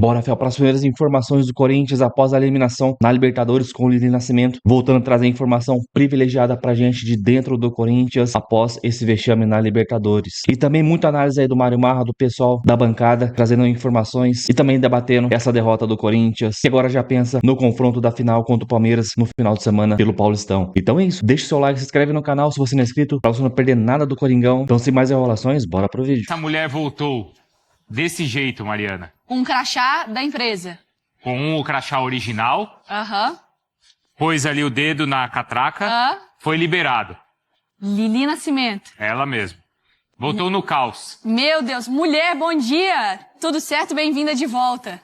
Bora, Fel, para as primeiras informações do Corinthians após a eliminação na Libertadores com o Lili Nascimento, voltando a trazer informação privilegiada pra gente de dentro do Corinthians após esse vexame na Libertadores. E também muita análise aí do Mário Marra, do pessoal da bancada, trazendo informações e também debatendo essa derrota do Corinthians, que agora já pensa no confronto da final contra o Palmeiras no final de semana pelo Paulistão. Então é isso, deixa o seu like, se inscreve no canal se você não é inscrito, pra você não perder nada do Coringão. Então sem mais enrolações, bora pro vídeo. Essa mulher voltou desse jeito, Mariana. Um crachá da empresa. Com o crachá original, Aham. pôs ali o dedo na catraca, foi liberado. Lili Nascimento. Ela mesma. Voltou no caos. Meu Deus, mulher, bom dia. Tudo certo? Bem-vinda de volta.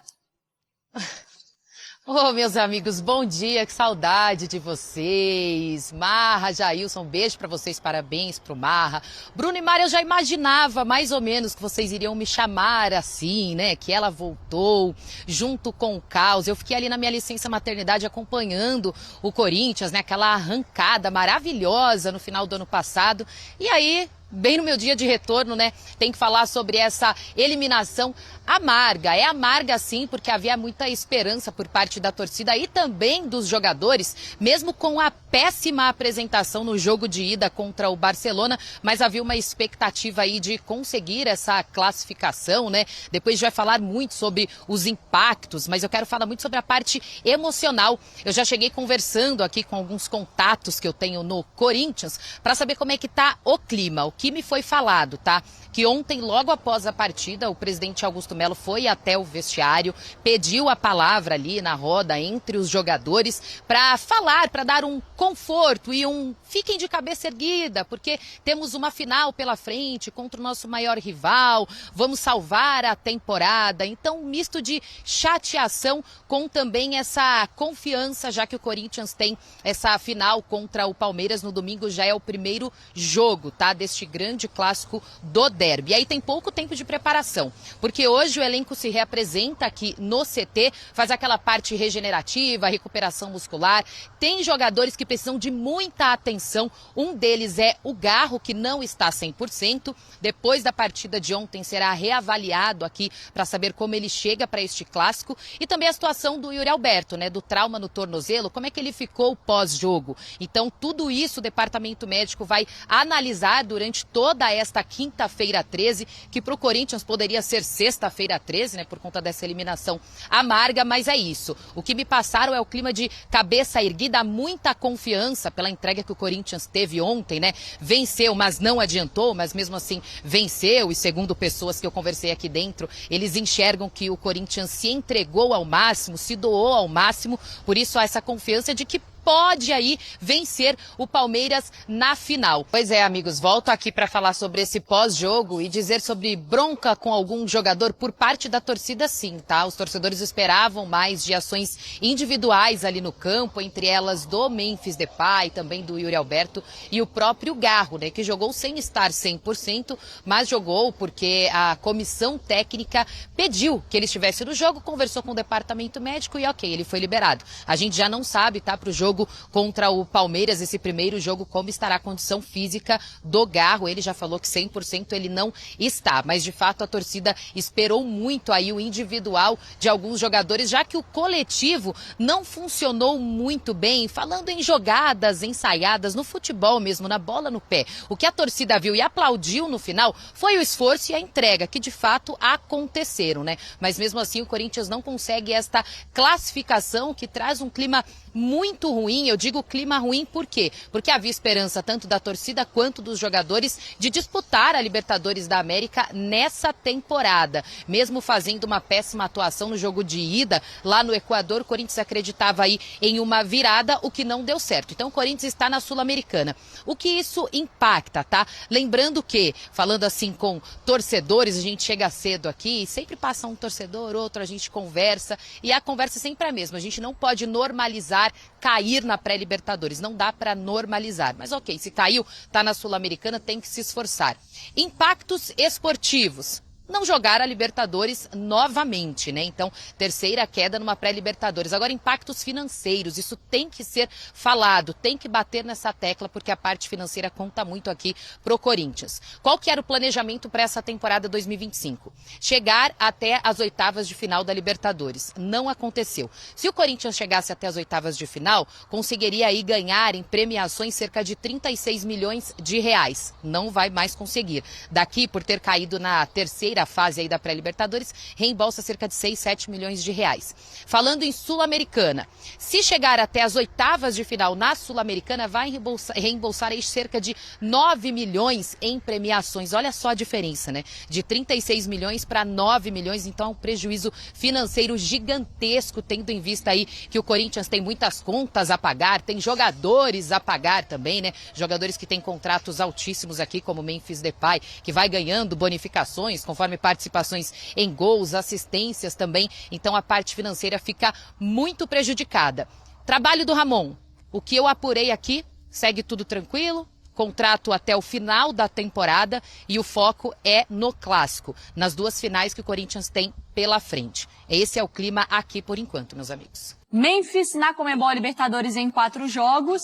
Ô, meus amigos, bom dia, que saudade de vocês. Marra, Jailson, um beijo pra vocês, parabéns pro Marra. Bruno e Mari, eu já imaginava mais ou menos que vocês iriam me chamar assim, né? Que ela voltou junto com o caos. Eu fiquei ali na minha licença maternidade acompanhando o Corinthians, né? Aquela arrancada maravilhosa no final do ano passado. E aí, bem no meu dia de retorno, né, tem que falar sobre essa eliminação amarga. É amarga sim, porque havia muita esperança por parte da torcida e também dos jogadores, mesmo com a péssima apresentação no jogo de ida contra o Barcelona, mas havia uma expectativa aí de conseguir essa classificação, né? Depois a gente vai falar muito sobre os impactos, mas eu quero falar muito sobre a parte emocional. Eu já cheguei conversando aqui com alguns contatos que eu tenho no Corinthians para saber como é que tá o clima. O que me foi falado, tá? Que ontem, logo após a partida, o presidente Augusto Melo foi até o vestiário, pediu a palavra ali na roda entre os jogadores para falar, para dar um conforto e um fiquem de cabeça erguida, porque temos uma final pela frente contra o nosso maior rival, vamos salvar a temporada. Então, um misto de chateação com também essa confiança, já que o Corinthians tem essa final contra o Palmeiras no domingo, já é o primeiro jogo, tá? Deste grande clássico do derby. E aí tem pouco tempo de preparação, porque hoje o elenco se reapresenta aqui no CT, faz aquela parte regenerativa, recuperação muscular. Tem jogadores que precisam de muita atenção. Um deles é o Garro, que não está 100%. Depois da partida de ontem será reavaliado aqui para saber como ele chega para este clássico. E também a situação do Yuri Alberto, né, do trauma no tornozelo, como é que ele ficou pós-jogo. Então tudo isso o departamento médico vai analisar durante toda esta quinta-feira 13, que para o Corinthians poderia ser sexta-feira 13, né, por conta dessa eliminação amarga, mas é isso. O que me passaram é o clima de cabeça erguida, muita confiança pela entrega que o Corinthians teve ontem, né? Venceu, mas não adiantou, mas mesmo assim venceu, e segundo pessoas que eu conversei aqui dentro, eles enxergam que o Corinthians se entregou ao máximo, se doou ao máximo, por isso há essa confiança de que pode aí vencer o Palmeiras na final. Pois é, amigos, volto aqui para falar sobre esse pós-jogo e dizer sobre bronca com algum jogador por parte da torcida, sim, tá? Os torcedores esperavam mais de ações individuais ali no campo, entre elas do Memphis Depay, também do Yuri Alberto e o próprio Garro, né? Que jogou sem estar 100%, mas jogou porque a comissão técnica pediu que ele estivesse no jogo, conversou com o departamento médico e ok, ele foi liberado. A gente já não sabe, tá? Pro jogo contra o Palmeiras, esse primeiro jogo, como estará a condição física do Garro. Ele já falou que 100% ele não está, mas de fato a torcida esperou muito aí o individual de alguns jogadores, já que o coletivo não funcionou muito bem, falando em jogadas ensaiadas no futebol mesmo, na bola no pé. O que a torcida viu e aplaudiu no final foi o esforço e a entrega, que de fato aconteceram, né? Mas mesmo assim o Corinthians não consegue esta classificação, que traz um clima muito ruim. Eu digo clima ruim por quê? Porque havia esperança tanto da torcida quanto dos jogadores de disputar a Libertadores da América nessa temporada. Mesmo fazendo uma péssima atuação no jogo de ida lá no Equador, o Corinthians acreditava aí em uma virada, o que não deu certo. Então o Corinthians está na Sul-Americana. O que isso impacta, tá? Lembrando que, falando assim com torcedores, a gente chega cedo aqui e sempre passa um torcedor, outro, a gente conversa e a conversa sempre é a mesma. A gente não pode normalizar cair na pré-Libertadores, não dá para normalizar, mas ok, se caiu, tá na Sul-Americana, tem que se esforçar. Impactos esportivos. não jogar a Libertadores novamente, né? Então, terceira queda numa pré-Libertadores. Agora, impactos financeiros, isso tem que ser falado, tem que bater nessa tecla, porque a parte financeira conta muito aqui pro Corinthians. Qual que era o planejamento para essa temporada 2025? Chegar até as oitavas de final da Libertadores. Não aconteceu. Se o Corinthians chegasse até as oitavas de final, conseguiria aí ganhar em premiações cerca de 36 milhões de reais. Não vai mais conseguir. Daqui, por ter caído na terceira fase aí da pré-Libertadores, reembolsa cerca de 6, 7 milhões de reais. Falando em Sul-Americana, se chegar até as oitavas de final na Sul-Americana, vai reembolsar aí cerca de 9 milhões em premiações. Olha só a diferença, né? De 36 milhões para 9 milhões, então é um prejuízo financeiro gigantesco, tendo em vista aí que o Corinthians tem muitas contas a pagar, tem jogadores a pagar também, né? Jogadores que têm contratos altíssimos aqui, como Memphis Depay, que vai ganhando bonificações conforme participações em gols, assistências também. Então a parte financeira fica muito prejudicada. Trabalho do Ramon. O que eu apurei aqui, segue tudo tranquilo. Contrato até o final da temporada e o foco é no clássico, nas duas finais que o Corinthians tem pela frente. Esse é o clima aqui por enquanto, meus amigos. Memphis na Conmebol Libertadores em 4 jogos.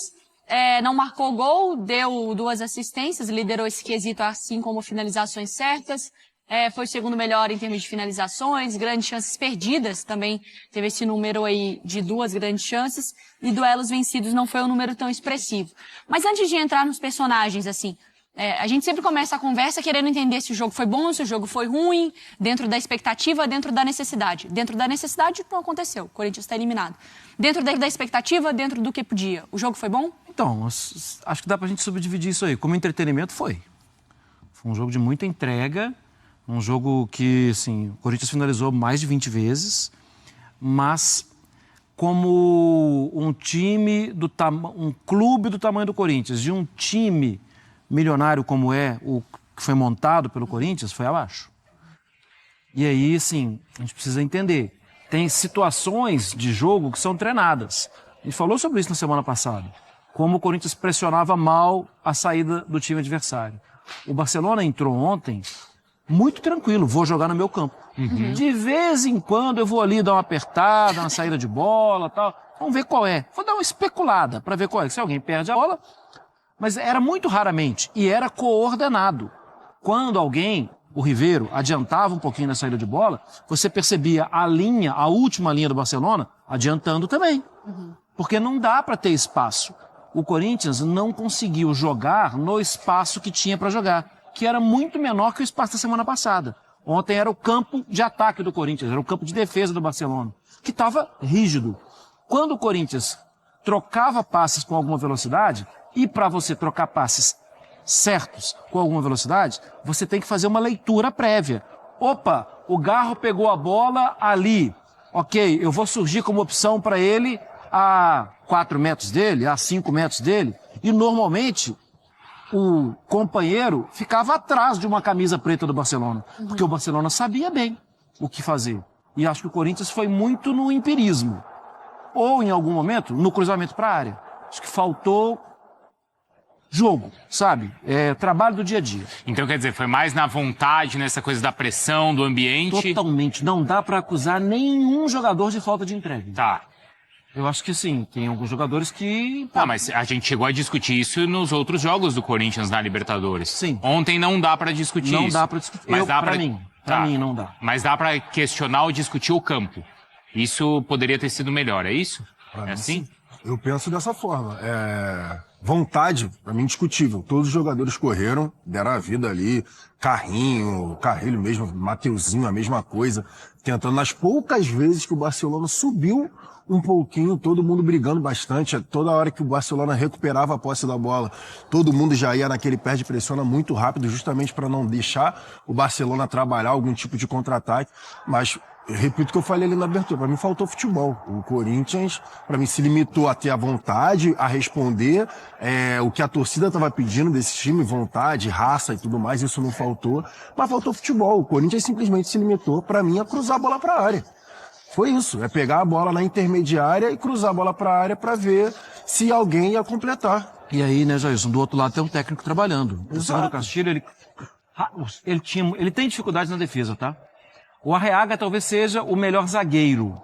Não marcou gol, deu 2 assistências, liderou esse quesito assim como finalizações certas. Foi o segundo melhor em termos de finalizações, grandes chances perdidas também, teve esse número aí de 2 grandes chances, e duelos vencidos não foi um número tão expressivo. Mas antes de entrar nos personagens, assim, a gente sempre começa a conversa querendo entender se o jogo foi bom, se o jogo foi ruim, dentro da expectativa, dentro da necessidade. Dentro da necessidade não aconteceu, o Corinthians está eliminado. Dentro da expectativa, dentro do que podia, o jogo foi bom? Então, acho que dá pra gente subdividir isso aí. Como entretenimento, foi. Foi um jogo de muita entrega, um jogo que, assim, o Corinthians finalizou mais de 20 vezes, mas como um time um clube do tamanho do Corinthians, de um time milionário como é o que foi montado pelo Corinthians, foi abaixo. E aí, assim, a gente precisa entender. Tem situações de jogo que são treinadas. A gente falou sobre isso na semana passada. Como o Corinthians pressionava mal a saída do time adversário. O Barcelona entrou ontem muito tranquilo, vou jogar no meu campo. Uhum. De vez em quando eu vou ali dar uma apertada, uma saída de bola, tal. Vamos ver qual é. Vou dar uma especulada para ver qual é. Se alguém perde a bola, mas era muito raramente e era coordenado. Quando alguém, o Riveiro, adiantava um pouquinho na saída de bola, você percebia a última linha do Barcelona, adiantando também. Uhum. Porque não dá para ter espaço. O Corinthians não conseguiu jogar no espaço que tinha para jogar, que era muito menor que o espaço da semana passada. Ontem era o campo de ataque do Corinthians, era o campo de defesa do Barcelona, que estava rígido. Quando o Corinthians trocava passes com alguma velocidade, e para você trocar passes certos com alguma velocidade, você tem que fazer uma leitura prévia. Opa, o Garro pegou a bola ali. Ok, eu vou surgir como opção para ele a 4 metros dele, a 5 metros dele. E normalmente o companheiro ficava atrás de uma camisa preta do Barcelona. Porque o Barcelona sabia bem o que fazer. E acho que o Corinthians foi muito no empirismo. Ou, em algum momento, no cruzamento para a área. Acho que faltou jogo, sabe? Trabalho do dia a dia. Então, quer dizer, foi mais na vontade, nessa coisa da pressão, do ambiente? Totalmente. Não dá para acusar nenhum jogador de falta de entrega. Tá. Eu acho que sim, tem alguns jogadores que... Mas a gente chegou a discutir isso nos outros jogos do Corinthians na Libertadores. Sim. Ontem não dá pra discutir isso. Não dá pra discutir. Mas dá pra mim não dá. Mas dá pra questionar ou discutir o campo. Isso poderia ter sido melhor, é isso? Pra é assim? Sim. Eu penso dessa forma. Vontade, pra mim, indiscutível. Todos os jogadores correram, deram a vida ali. Carrinho, Carrilho mesmo, Mateuzinho, a mesma coisa. Tentando, nas poucas vezes que o Barcelona subiu um pouquinho, todo mundo brigando bastante. Toda hora que o Barcelona recuperava a posse da bola, todo mundo já ia naquele pé de pressiona muito rápido, justamente para não deixar o Barcelona trabalhar algum tipo de contra-ataque. Mas, eu repito o que eu falei ali na abertura, para mim faltou futebol. O Corinthians, para mim, se limitou a ter a vontade, a responder o que a torcida estava pedindo desse time, vontade, raça e tudo mais, isso não faltou. Mas faltou futebol. O Corinthians simplesmente se limitou, para mim, a cruzar a bola para a área. Foi isso, pegar a bola na intermediária e cruzar a bola para a área para ver se alguém ia completar. E aí, né, Jailson, do outro lado tem um técnico trabalhando. O Sandro Castilho, ele Ele tem dificuldades na defesa, tá? O Arreaga talvez seja o melhor zagueiro.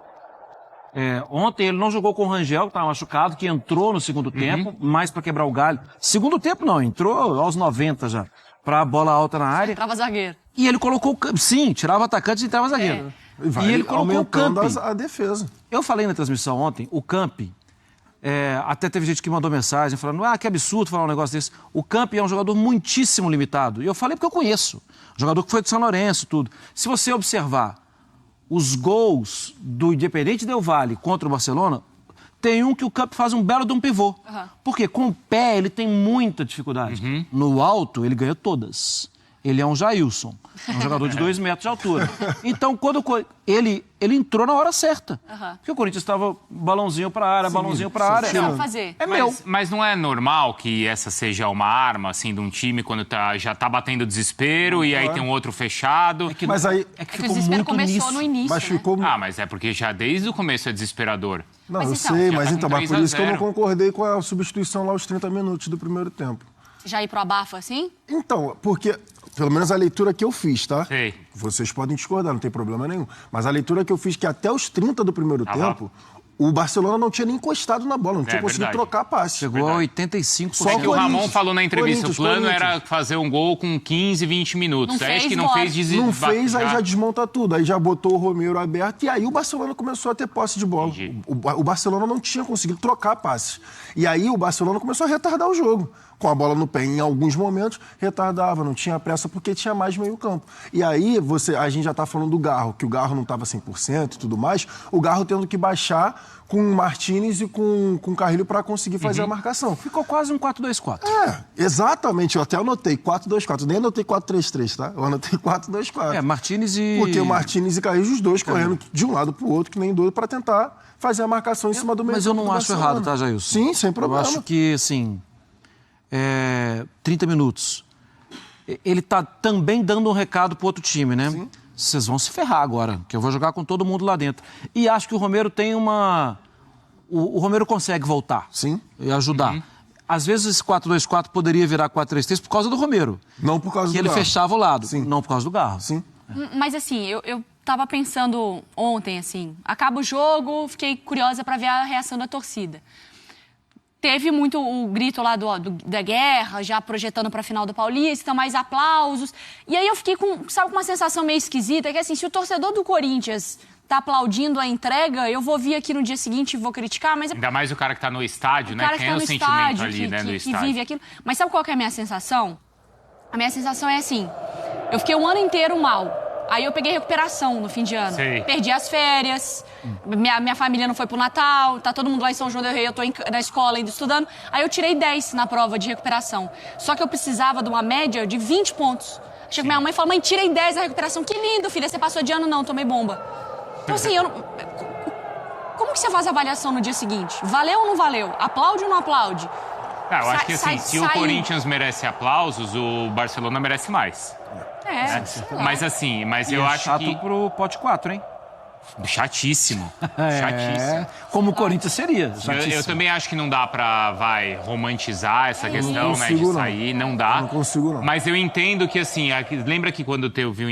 Ontem ele não jogou com o Rangel, que estava machucado, que entrou no segundo tempo, mais para quebrar o galho. Segundo tempo não, entrou aos 90 já, para a bola alta na área. Trava zagueiro. E ele colocou, sim, tirava atacante e entrava zagueiro. E ele colocou o Camp. a defesa. Eu falei na transmissão ontem, o Camp, até teve gente que mandou mensagem falando, que absurdo falar um negócio desse. O Camp é um jogador muitíssimo limitado. E eu falei porque eu conheço. Jogador que foi do São Lourenço, tudo. Se você observar os gols do Independente Del Valle contra o Barcelona, tem um que o Camp faz um belo de um pivô. Porque com o pé ele tem muita dificuldade. No alto, ele ganha todas. Ele é um Jailson, um jogador de 2 metros de altura. Então, quando ele entrou na hora certa. Porque o Corinthians estava balãozinho para a área, balãozinho para a área. Não, fazer. Mas não é normal que essa seja uma arma, assim, de um time quando já tá batendo desespero e aí tem um outro fechado? Mas aí... É que o desespero começou no início, Mas ficou... Mas é porque já desde o começo é desesperador. Não, Mas eu então, sei, já mas tá então, com mas por isso que eu não 3-0. concordei com a substituição lá aos 30 minutos do primeiro tempo. Já ir pro abafa assim? Então, porque, pelo menos a leitura que eu fiz, tá? Sei. Vocês podem discordar, não tem problema nenhum. Mas a leitura que eu fiz, que até os 30 do primeiro tempo, o Barcelona não tinha nem encostado na bola, não tinha conseguido verdade. trocar passe. Chegou a 85%. Só É que o Ramon Corinthians, falou na entrevista, o plano Corinthians. era fazer um gol com 15, 20 minutos. Não Aí acho fez, que não bora. fez Não fez, aí já desmonta tudo. Aí já botou o Romero aberto e aí o Barcelona começou a ter posse de bola. Entendi. O Barcelona não tinha conseguido trocar passes. E aí o Barcelona começou a retardar o jogo. Com a bola no pé, em alguns momentos, retardava, não tinha pressa porque tinha mais meio campo. E aí a gente já tá falando do Garro, que o Garro não estava 100% e tudo mais, o Garro tendo que baixar com o Martínez e com o Carrilho para conseguir fazer a marcação. Ficou quase um 4-2-4. Exatamente, eu até anotei 4-2-4, nem anotei 4-3-3, tá? Eu anotei 4-2-4. Martínez e... Porque o Martínez e Carrilho, os dois correndo de um lado pro outro, que nem doido, para tentar fazer a marcação em cima do meio. Mas eu não acho errado, tá, Jailson? Sim, sem problema. Eu acho que, assim, 30 minutos. Ele tá também dando um recado pro outro time, né? Sim. Vocês vão se ferrar agora, que eu vou jogar com todo mundo lá dentro. E acho que o Romero tem uma... O Romero consegue voltar. Sim. E ajudar. Às vezes esse 4-2-4 poderia virar 4-3-3 por causa do Romero. Não por causa do Garro. Que ele fechava o lado. Sim. Não por causa do Garro. Sim. Mas assim, eu tava pensando ontem, assim, acaba o jogo, fiquei curiosa pra ver a reação da torcida. Teve muito o grito lá da guerra, já projetando pra final do Paulista, mais aplausos. E aí eu fiquei com uma sensação meio esquisita, que assim, se o torcedor do Corinthians tá aplaudindo a entrega, eu vou vir aqui no dia seguinte e vou criticar, mas... Ainda mais o cara que tá no estádio, né? cara Tem que tá o no sentimento estádio, ali, né? No que estádio. vive aquilo. Mas sabe qual que é a minha sensação? A minha sensação é assim, eu fiquei um ano inteiro mal. Aí eu peguei recuperação no fim de ano. Sei. Perdi as férias, minha família não foi pro Natal, tá todo mundo lá em São João del Rei, eu tô na escola ainda estudando. Aí eu tirei 10 na prova de recuperação. Só que eu precisava de uma média de 20 pontos. Chega minha mãe e fala, mãe, tirei 10 na recuperação. Que lindo, filha, você passou de ano? Não, tomei bomba. Então assim, eu não... Como que você faz a avaliação no dia seguinte? Valeu ou não valeu? Aplaude ou não aplaude? Eu acho que assim, se o Corinthians merece aplausos, o Barcelona merece mais. Mas eu acho chato que... pro pote 4, hein? Chatíssimo. Chatíssimo. Como o Corinthians seria. Eu também acho que não dá pra, romantizar essa questão, né, de sair. Não dá. Não consigo, não. Mas eu entendo que, assim, lembra que quando teve o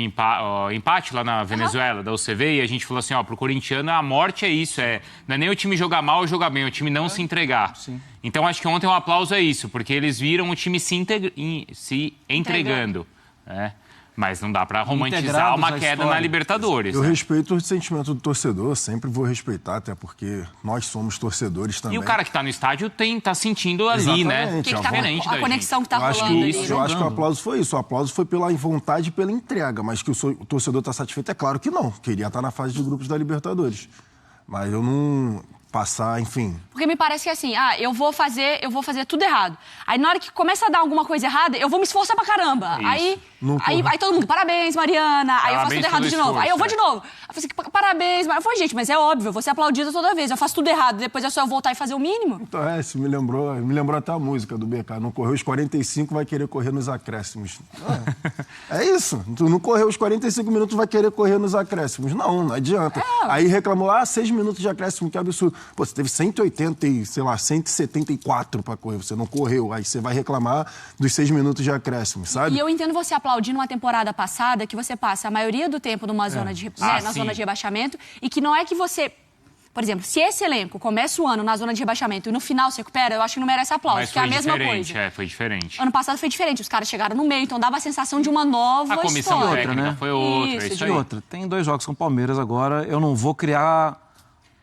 empate lá na Venezuela, da UCV, e a gente falou assim, pro corintiano, a morte é isso, não é nem o time jogar mal ou jogar bem, é o time não se entregar. Sim. Então, acho que ontem o aplauso é isso, porque eles viram o time se entregando. Né? Mas não dá pra romantizar uma queda na Libertadores. Eu respeito o sentimento do torcedor, sempre vou respeitar, até porque nós somos torcedores também. E o cara que tá no estádio tá sentindo ali, exatamente, né? Que tá diferente a conexão que tá rolando ali. Eu acho que o aplauso foi isso. O aplauso foi pela vontade e pela entrega. Mas que o torcedor tá satisfeito, é claro que não. Queria estar na fase de grupos da Libertadores. Mas eu não... passar, enfim. Porque me parece que assim, eu vou fazer tudo errado. Aí na hora que começa a dar alguma coisa errada, eu vou me esforçar pra caramba. Aí todo mundo, parabéns, Mariana. Aí eu faço tudo errado de novo. Aí eu vou de novo. Aí eu falei assim, parabéns, Mariana. Eu falei, gente, mas é óbvio, eu vou ser aplaudida toda vez. Eu faço tudo errado, depois é só eu voltar e fazer o mínimo. Então, isso me lembrou até a música do BK. Não correu os 45, vai querer correr nos acréscimos. É isso. Tu não correu os 45 minutos, vai querer correr nos acréscimos. Não adianta. Aí reclamou, 6 minutos de acréscimo, que absurdo. Pô, você teve 180 e, sei lá, 174 para correr, você não correu. Aí você vai reclamar dos 6 minutos de acréscimo, sabe? E eu entendo você aplaudir numa temporada passada que você passa a maioria do tempo numa zona de, na zona de rebaixamento e que não é que você... Por exemplo, se esse elenco começa o ano na zona de rebaixamento e no final se recupera, eu acho que não merece aplauso, Mas que é a foi mesma diferente, coisa. foi diferente. Ano passado foi diferente, os caras chegaram no meio, então dava a sensação de uma nova A comissão história. técnica né? foi outra, Isso, isso E aí. outra, tem 2 jogos com o Palmeiras agora, eu não vou criar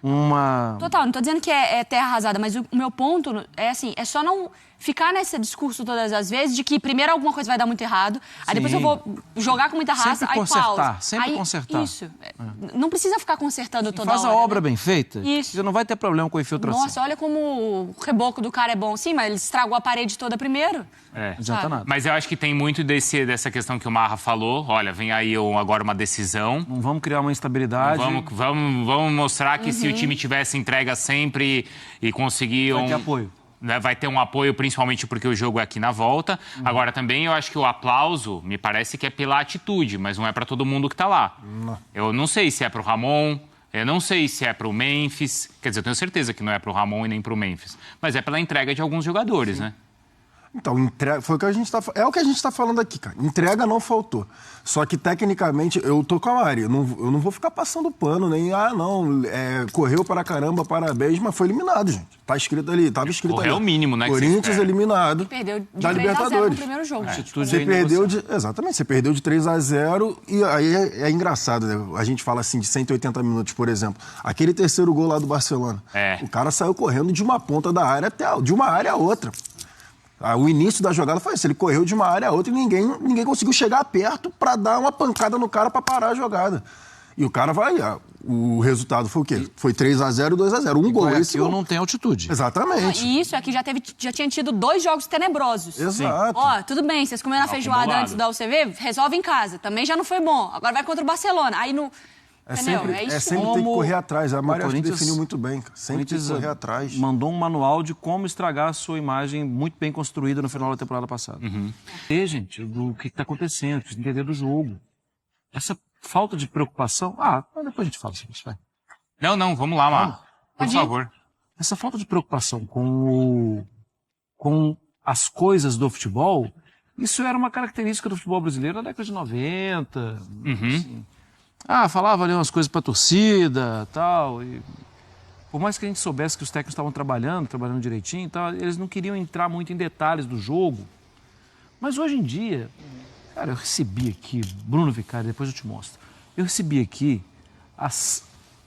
uma... Total, não tô dizendo que é terra arrasada, mas o meu ponto é assim, é só não ficar nesse discurso todas as vezes de que primeiro alguma coisa vai dar muito errado, aí depois eu vou jogar com muita raça, Sempre aí consertar, pausa. sempre Aí, consertar. Isso. Não precisa ficar consertando toda Faz hora. a obra né? bem feita, Isso. você não vai ter problema com a infiltração. Nossa, olha como o reboco do cara é bom. Sim, mas ele estragou a parede toda primeiro. É. Não adianta sabe? nada. Mas eu acho que tem muito dessa questão que o Marra falou. Olha, vem aí agora uma decisão. Não vamos criar uma instabilidade. Vamos mostrar que se o time tivesse entrega sempre e conseguir Vai ter apoio. Né, vai ter um apoio, principalmente porque o jogo é aqui na volta. Agora, também eu acho que o aplauso me parece que é pela atitude, mas não é para todo mundo que está lá. Não. Eu não sei se é para o Ramon, eu não sei se é para o Memphis. Quer dizer, eu tenho certeza que não é para o Ramon e nem para o Memphis. Mas é pela entrega de alguns jogadores, né? Então, foi o que a gente é o que a gente tá falando aqui, cara. Entrega não faltou. Só que, tecnicamente, eu tô com a Mari. Eu não vou ficar passando pano, nem, correu para caramba, parabéns, mas foi eliminado, gente. Tá escrito ali, tava escrito ali. Correu o mínimo, né, que você Corinthians espera. eliminado Perdeu de da 3 a 0 no Libertadores. primeiro jogo. Você perdeu exatamente, você perdeu de 3-0 e aí é engraçado, né? A gente fala assim de 180 minutos, por exemplo. Aquele terceiro gol lá do Barcelona. O cara saiu correndo de uma ponta da área de uma área a outra. O início da jogada foi isso, ele correu de uma área a outra e ninguém conseguiu chegar perto para dar uma pancada no cara para parar a jogada. E o cara o resultado foi o quê? Foi 3-0 e 2-0. Um gol. Esse eu não tenho altitude. Exatamente. E isso aqui já tinha tido 2 jogos tenebrosos. Exato. Ó, tudo bem, vocês comeram a feijoada acumulado. antes da UCV, resolve em casa. Também já não foi bom. Agora vai contra o Barcelona. Aí no... Entendeu? É sempre tem que correr atrás. A Mari acho que definiu muito bem. Sempre tem que correr atrás. Mandou um manual de como estragar a sua imagem muito bem construída no final da temporada passada. E, gente, do que está acontecendo, precisa entender do jogo. Essa falta de preocupação... depois a gente fala sobre isso, vai. Não, vamos lá, Marra. Por favor. Essa falta de preocupação com as coisas do futebol, isso era uma característica do futebol brasileiro na década de 90. Assim. Falava ali umas coisas pra torcida, tal, e por mais que a gente soubesse que os técnicos estavam trabalhando direitinho e tal, eles não queriam entrar muito em detalhes do jogo. Mas hoje em dia, cara, eu recebi aqui, Bruno Vicari, depois eu te mostro, eu recebi aqui as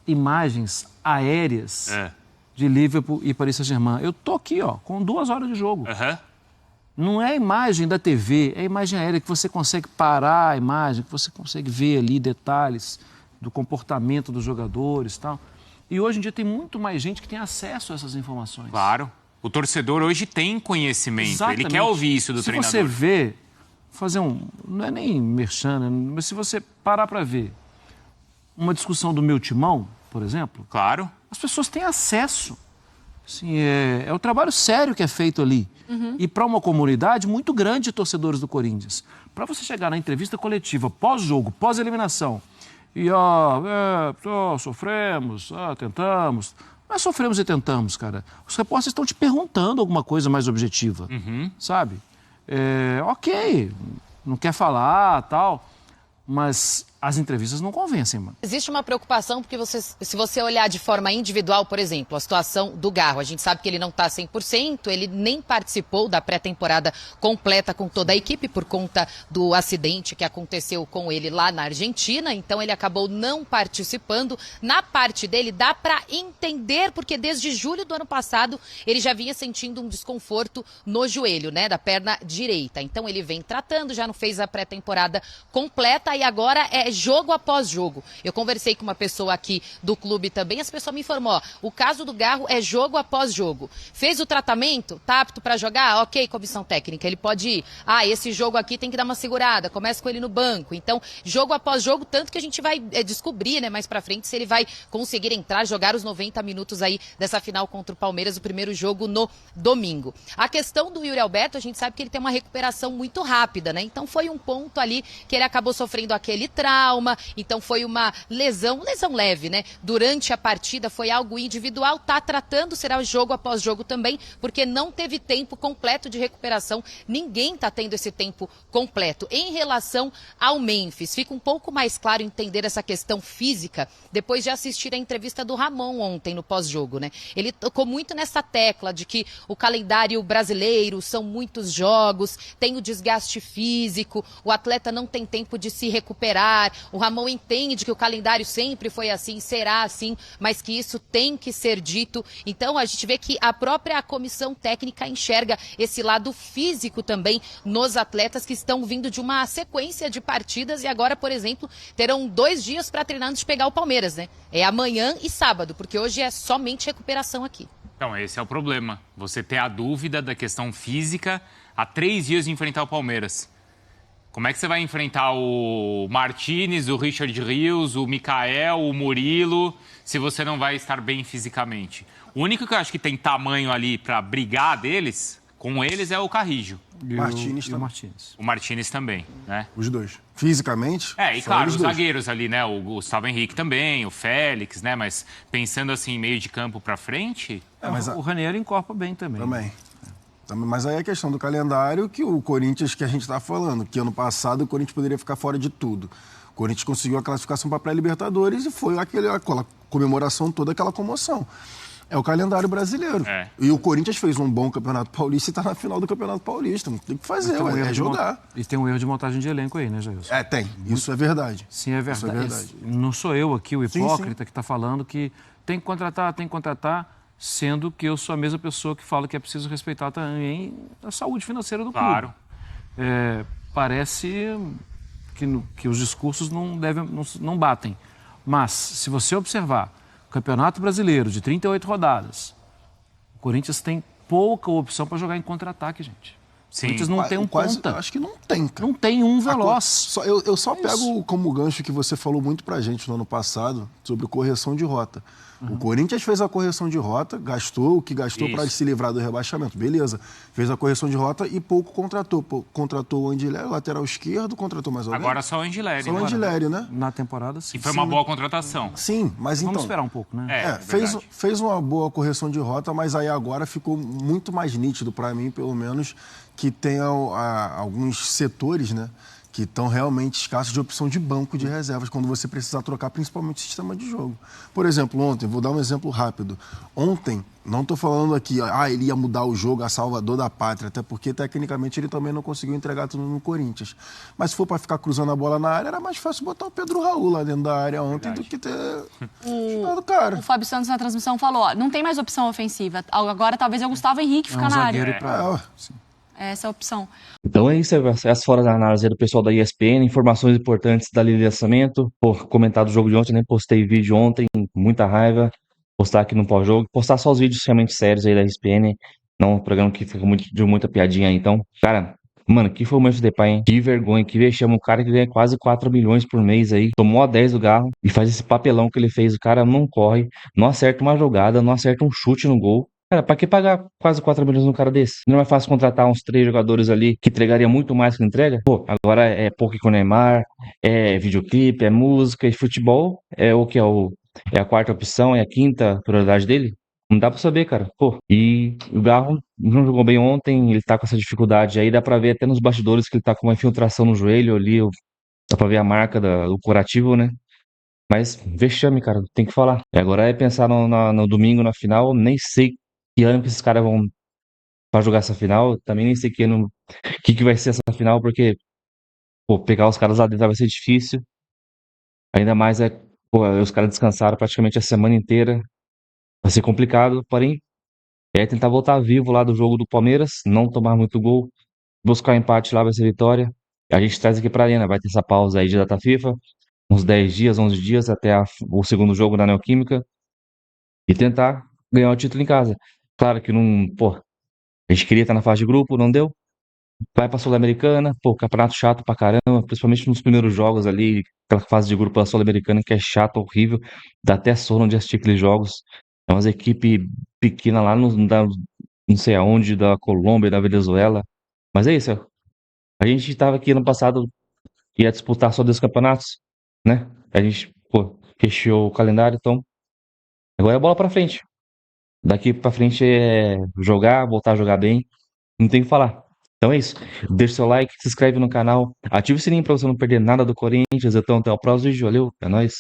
imagens aéreas de Liverpool e Paris Saint-Germain. Eu tô aqui, com 2 horas de jogo. Não é a imagem da TV, é a imagem aérea que você consegue parar a imagem, que você consegue ver ali detalhes do comportamento dos jogadores e tal. E hoje em dia tem muito mais gente que tem acesso a essas informações. Claro. O torcedor hoje tem conhecimento. Exatamente. Ele quer ouvir isso do treinador. Se você vê, não é nem merchan, né? Mas se você parar para ver uma discussão do Meu Timão, por exemplo, Claro. as pessoas têm acesso. Assim, é o trabalho sério que é feito ali. E para uma comunidade muito grande de torcedores do Corinthians. Para você chegar na entrevista coletiva, pós-jogo, pós-eliminação, e sofremos, tentamos. Não é sofremos e tentamos, cara. Os repórteres estão te perguntando alguma coisa mais objetiva, sabe? Ok, não quer falar, tal, mas as entrevistas não convencem, mano. Existe uma preocupação porque se você olhar de forma individual, por exemplo, a situação do Garro, a gente sabe que ele não está 100%, ele nem participou da pré-temporada completa com toda a equipe por conta do acidente que aconteceu com ele lá na Argentina, então ele acabou não participando. Na parte dele dá para entender, porque desde julho do ano passado ele já vinha sentindo um desconforto no joelho, né, da perna direita. Então ele vem tratando, já não fez a pré-temporada completa e agora é jogo após jogo. Eu conversei com uma pessoa aqui do clube também, essa pessoa me informou, o caso do Garro é jogo após jogo. Fez o tratamento, tá apto para jogar? Ok, comissão técnica, ele pode ir. Esse jogo aqui tem que dar uma segurada, começa com ele no banco. Então, jogo após jogo, tanto que a gente vai descobrir, né, mais pra frente, se ele vai conseguir entrar, jogar os 90 minutos aí dessa final contra o Palmeiras, o primeiro jogo no domingo. A questão do Yuri Alberto, a gente sabe que ele tem uma recuperação muito rápida, né? Então foi um ponto ali que ele acabou sofrendo aquele trauma, calma, então foi uma lesão leve, né? Durante a partida foi algo individual, tá tratando, será jogo após jogo também, porque não teve tempo completo de recuperação, ninguém tá tendo esse tempo completo. Em relação ao Memphis, fica um pouco mais claro entender essa questão física depois de assistir a entrevista do Ramon ontem no pós-jogo, né? Ele tocou muito nessa tecla de que o calendário brasileiro são muitos jogos, tem o desgaste físico, o atleta não tem tempo de se recuperar. O Ramon entende que o calendário sempre foi assim, será assim, mas que isso tem que ser dito. Então a gente vê que a própria comissão técnica enxerga esse lado físico também nos atletas que estão vindo de uma sequência de partidas e agora, por exemplo, terão 2 dias para treinar antes de pegar o Palmeiras, né? É amanhã e sábado, porque hoje é somente recuperação aqui. Então, esse é o problema. Você ter a dúvida da questão física há 3 dias de enfrentar o Palmeiras. Como é que você vai enfrentar o Martínez, o Richard Rios, o Mikael, o Murilo, se você não vai estar bem fisicamente? O único que eu acho que tem tamanho ali para brigar com eles, é o Carrijo. Martínez e o também. Martínez. O Martínez também, né? Os dois. Fisicamente. E só claro, eles os dois. zagueiros ali, né? O Gustavo Henrique também, o Félix, né? Mas pensando assim, meio de campo para frente... Mas O Ranieri encorpa bem também. Também. Mas aí é a questão do calendário que o Corinthians, que a gente está falando, que ano passado o Corinthians poderia ficar fora de tudo. O Corinthians conseguiu a classificação para a pré-Libertadores e foi aquela comemoração toda, aquela comoção. É o calendário brasileiro. E o Corinthians fez um bom Campeonato Paulista e está na final do Campeonato Paulista. Não tem o que fazer, é jogar. E tem um erro de montagem de elenco aí, né, Jailson? Tem. Isso é verdade. Sim, é verdade. Isso é verdade. Não sou eu aqui, o hipócrita, sim. que está falando que tem que contratar, sendo que eu sou a mesma pessoa que fala que é preciso respeitar também a saúde financeira do clube. Claro. Parece que os discursos não batem. Mas, se você observar o Campeonato Brasileiro de 38 rodadas, o Corinthians tem pouca opção para jogar em contra-ataque, gente. Sim. O Corinthians não tem um ponta. Acho que não tem, cara. Não tem um veloz. Eu só pego como gancho que você falou muito pra gente no ano passado sobre correção de rota. O Corinthians fez a correção de rota, gastou o que gastou para se livrar do rebaixamento. Beleza. Fez a correção de rota e pouco contratou. Contratou o Andileri, lateral esquerdo, contratou mais alguém? Agora só o Andileri. Só o Andileri, né? Na temporada, sim. E foi uma boa contratação. Sim, mas Vamos então... esperar um pouco, né? Fez uma boa correção de rota, mas aí agora ficou muito mais nítido para mim, pelo menos, que tem alguns setores, né, que estão realmente escassos de opção de banco de reservas, quando você precisar trocar principalmente o sistema de jogo. Por exemplo, ontem, vou dar um exemplo rápido. Ontem, não estou falando aqui, ele ia mudar o jogo a salvador da pátria, até porque, tecnicamente, ele também não conseguiu entregar tudo no Corinthians. Mas se for para ficar cruzando a bola na área, era mais fácil botar o Pedro Raul lá dentro da área ontem do que ter chutado o cara. O Fábio Santos na transmissão falou, não tem mais opção ofensiva. Agora talvez é o Gustavo Henrique ficar na área. Essa é a opção. Então é isso, essas fora da análise aí do pessoal da ESPN, informações importantes da Liga Lançamento. Comentado o jogo de ontem, né? Postei vídeo ontem, muita raiva. Postar aqui no pós-jogo, postar só os vídeos realmente sérios aí da ESPN, não um programa que fica de muita piadinha aí. Então, cara, mano, que foi o Memphis Depay, hein? Que vergonha, que vexame, um cara que ganha quase 4 milhões por mês aí, tomou a 10 do Garro e faz esse papelão que ele fez. O cara não corre, não acerta uma jogada, não acerta um chute no gol. Cara, pra que pagar quase 4 milhões num cara desse? Não é mais fácil contratar uns 3 jogadores ali que entregaria muito mais que entrega? Pô, agora é poker com o Neymar, é videoclipe, é música e futebol. É o que é a quarta opção, é a quinta prioridade dele? Não dá pra saber, cara. Pô, e o Garro não jogou bem ontem, ele tá com essa dificuldade aí, dá pra ver até nos bastidores que ele tá com uma infiltração no joelho ali, dá pra ver a marca do curativo, né? Mas vexame, cara, tem que falar. E agora é pensar no domingo, na final, nem sei que ano que esses caras vão pra jogar essa final, também nem sei que vai ser essa final, porque, pô, pegar os caras lá dentro vai ser difícil. Ainda mais pô, os caras descansaram praticamente a semana inteira. Vai ser complicado, porém, é tentar voltar vivo lá do jogo do Palmeiras, não tomar muito gol, buscar um empate lá, vai ser vitória. A gente traz aqui pra Arena, vai ter essa pausa aí de data FIFA, uns 10 dias, 11 dias, até o segundo jogo da Neoquímica, e tentar ganhar o título em casa. Claro que não, pô, a gente queria estar na fase de grupo, não deu. Vai pra Sul-Americana, pô, campeonato chato pra caramba, principalmente nos primeiros jogos ali, aquela fase de grupo da Sul-Americana que é chato, horrível, dá até sono de assistir aqueles jogos. É umas equipes pequenas lá, não sei aonde, da Colômbia, da Venezuela. Mas é isso, a gente tava aqui ano passado, ia disputar só 2 campeonatos, né? A gente, pô, recheou o calendário, então agora é bola pra frente. Daqui pra frente é jogar, voltar a jogar bem. Não tem o que falar. Então é isso. Deixa seu like, se inscreve no canal, ativa o sininho pra você não perder nada do Corinthians. Então até o próximo vídeo. Valeu, é nóis.